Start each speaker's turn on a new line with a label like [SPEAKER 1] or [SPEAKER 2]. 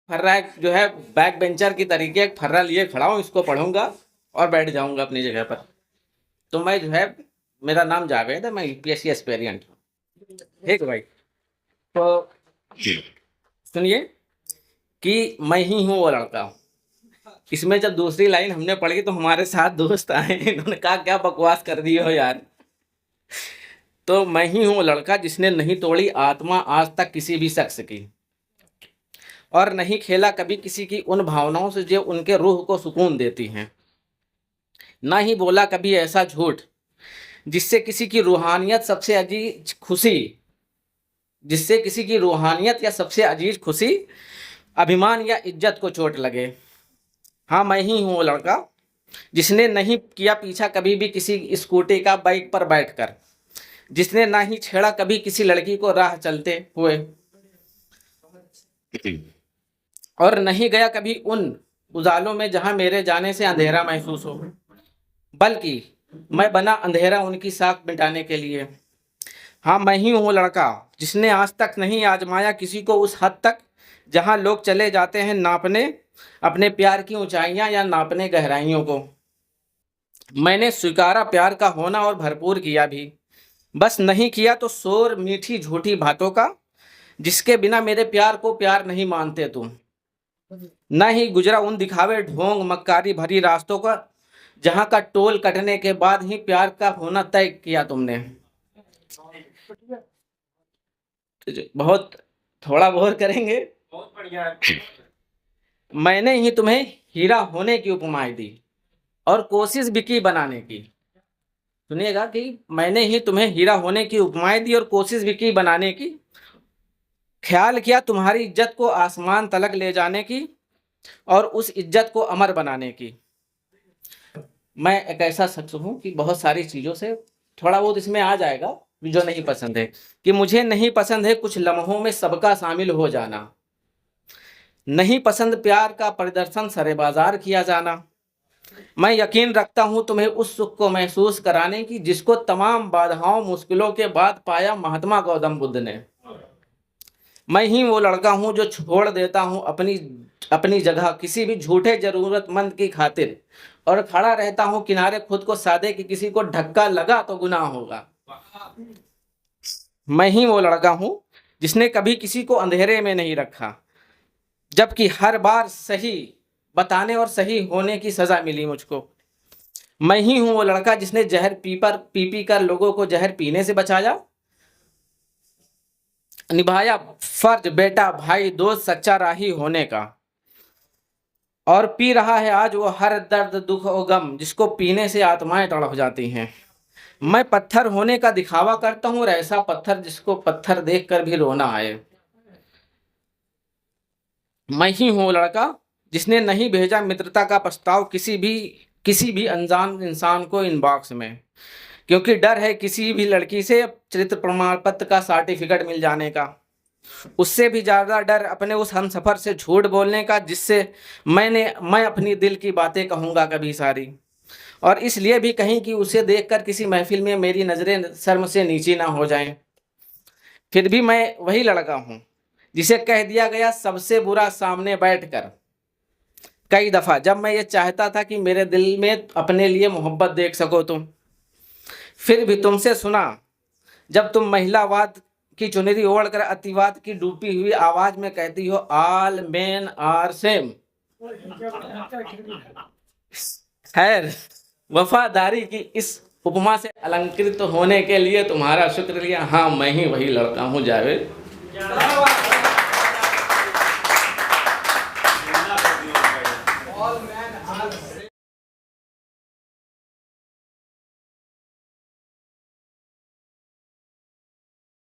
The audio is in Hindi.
[SPEAKER 1] फर्रा जो है बैक बेंचर की तरीके एक फर्रा लिए खड़ा हूँ, इसको पढ़ूंगा और बैठ जाऊंगा अपनी जगह पर। तो मैं जो है, मेरा नाम जावेद है, मैं यूपीएससी एस्पेरिएंट हूँ। ठीक है भाई। तो सुनिए कि मैं ही हूँ वो लड़का। इसमें जब दूसरी लाइन हमने पढ़ी तो हमारे साथ दोस्त आए, इन्होंने कहा क्या बकवास कर दी हो यार। तो मैं ही हूँ वो लड़का जिसने नहीं तोड़ी आत्मा आज तक किसी भी शख्स की, और नहीं खेला कभी किसी की उन भावनाओं से जो उनके रूह को सुकून देती हैं। ना ही बोला कभी ऐसा झूठ जिससे किसी की रूहानियत सबसे अजीज खुशी, जिससे किसी की रूहानियत या सबसे अजीज खुशी, अभिमान या इज्जत को चोट लगे। हाँ, मैं ही हूँ वो लड़का जिसने नहीं किया पीछा कभी भी किसी स्कूटी का बाइक पर बैठकर, जिसने ना ही छेड़ा कभी किसी लड़की को राह चलते हुए, और नहीं गया कभी उन उजालों में जहां मेरे जाने से अंधेरा महसूस हो, बल्कि मैं बना अंधेरा उनकी साख मिटाने के लिए। हाँ, मैं ही हूँ वो लड़का जिसने आज तक नहीं आजमाया किसी को उस हद तक जहां लोग चले जाते हैं नापने अपने प्यार की ऊंचाइयां या नापने गहराइयों को। मैंने स्वीकारा प्यार का होना और भरपूर किया भी, बस नहीं किया तो शोर मीठी झूठी बातों का, जिसके बिना मेरे प्यार को प्यार नहीं मानते तुम। न ही गुजरा उन दिखावे ढोंग मक्कारी भरी रास्तों का, जहां का टोल कटने के बाद ही प्यार का होना तय किया तुमने। बहुत थोड़ा बहुत करेंगे।
[SPEAKER 2] बहुत बढ़िया है।
[SPEAKER 1] मैंने ही तुम्हें हीरा होने की उपमाएं दी और कोशिश भी की बनाने की। सुनिएगा कि मैंने ही तुम्हें हीरा होने की उपमाएं दी और कोशिश भी की बनाने की। ख्याल किया तुम्हारी इज्जत को आसमान तलक ले जाने की और उस इज्जत को अमर बनाने की। मैं एक ऐसा शख्स हूँ कि बहुत सारी चीज़ों से थोड़ा बहुत इसमें आ जाएगा जो नहीं पसंद है, कि मुझे नहीं पसंद है कुछ लम्हों में सबका शामिल हो जाना, नहीं पसंद प्यार का प्रदर्शन सरे बाजार किया जाना। मैं यकीन रखता हूँ तुम्हें उस सुख को महसूस कराने की जिसको तमाम बाधाओं मुश्किलों के बाद पाया महात्मा गौतम बुद्ध ने। मैं ही वो लड़का हूँ जो छोड़ देता हूँ अपनी अपनी जगह किसी भी झूठे जरूरतमंद की खातिर, और खड़ा रहता हूँ किनारे खुद को सादे कि किसी को धक्का लगा तो गुनाह होगा। मैं ही वो लड़का हूँ जिसने कभी किसी को अंधेरे में नहीं रखा, जबकि हर बार सही बताने और सही होने की सजा मिली मुझको। मैं ही हूँ वो लड़का जिसने जहर पी कर लोगों को जहर पीने से बचाया, निभाया फर्ज बेटा भाई दोस्त सच्चा राही होने का, और पी रहा है आज वो हर दर्द दुख और गम जिसको पीने से आत्माएं तड़प जाती हैं। मैं पत्थर होने का दिखावा करता हूँ और ऐसा पत्थर जिसको पत्थर देखकर भी रोना आए। मैं ही हूँ वो लड़का जिसने नहीं भेजा मित्रता का प्रस्ताव किसी भी अनजान इंसान को इनबॉक्स में, क्योंकि डर है किसी भी लड़की से चरित्र प्रमाण पत्र का सर्टिफिकेट मिल जाने का। उससे भी ज़्यादा डर अपने उस हमसफ़र से झूठ बोलने का जिससे मैं अपनी दिल की बातें कहूँगा कभी सारी, और इसलिए भी कहीं कि उसे देखकर किसी महफिल में मेरी नज़रें शर्म से नीची ना हो जाएं। फिर भी मैं वही लड़का हूँ जिसे कह दिया गया सबसे बुरा सामने बैठकर कई दफ़ा, जब मैं ये चाहता था कि मेरे दिल में अपने लिए मोहब्बत देख सको तुम। फिर भी तुमसे सुना जब तुम महिलावाद की चुनरी ओढ़कर अतिवाद की डूबी हुई आवाज में कहती हो ऑल मेन आर सेम। खैर, वफादारी की इस उपमा से अलंकृत होने के लिए तुम्हारा शुक्रिया। हाँ, मैं ही वही लड़का हूँ Javed.
[SPEAKER 2] All man are same.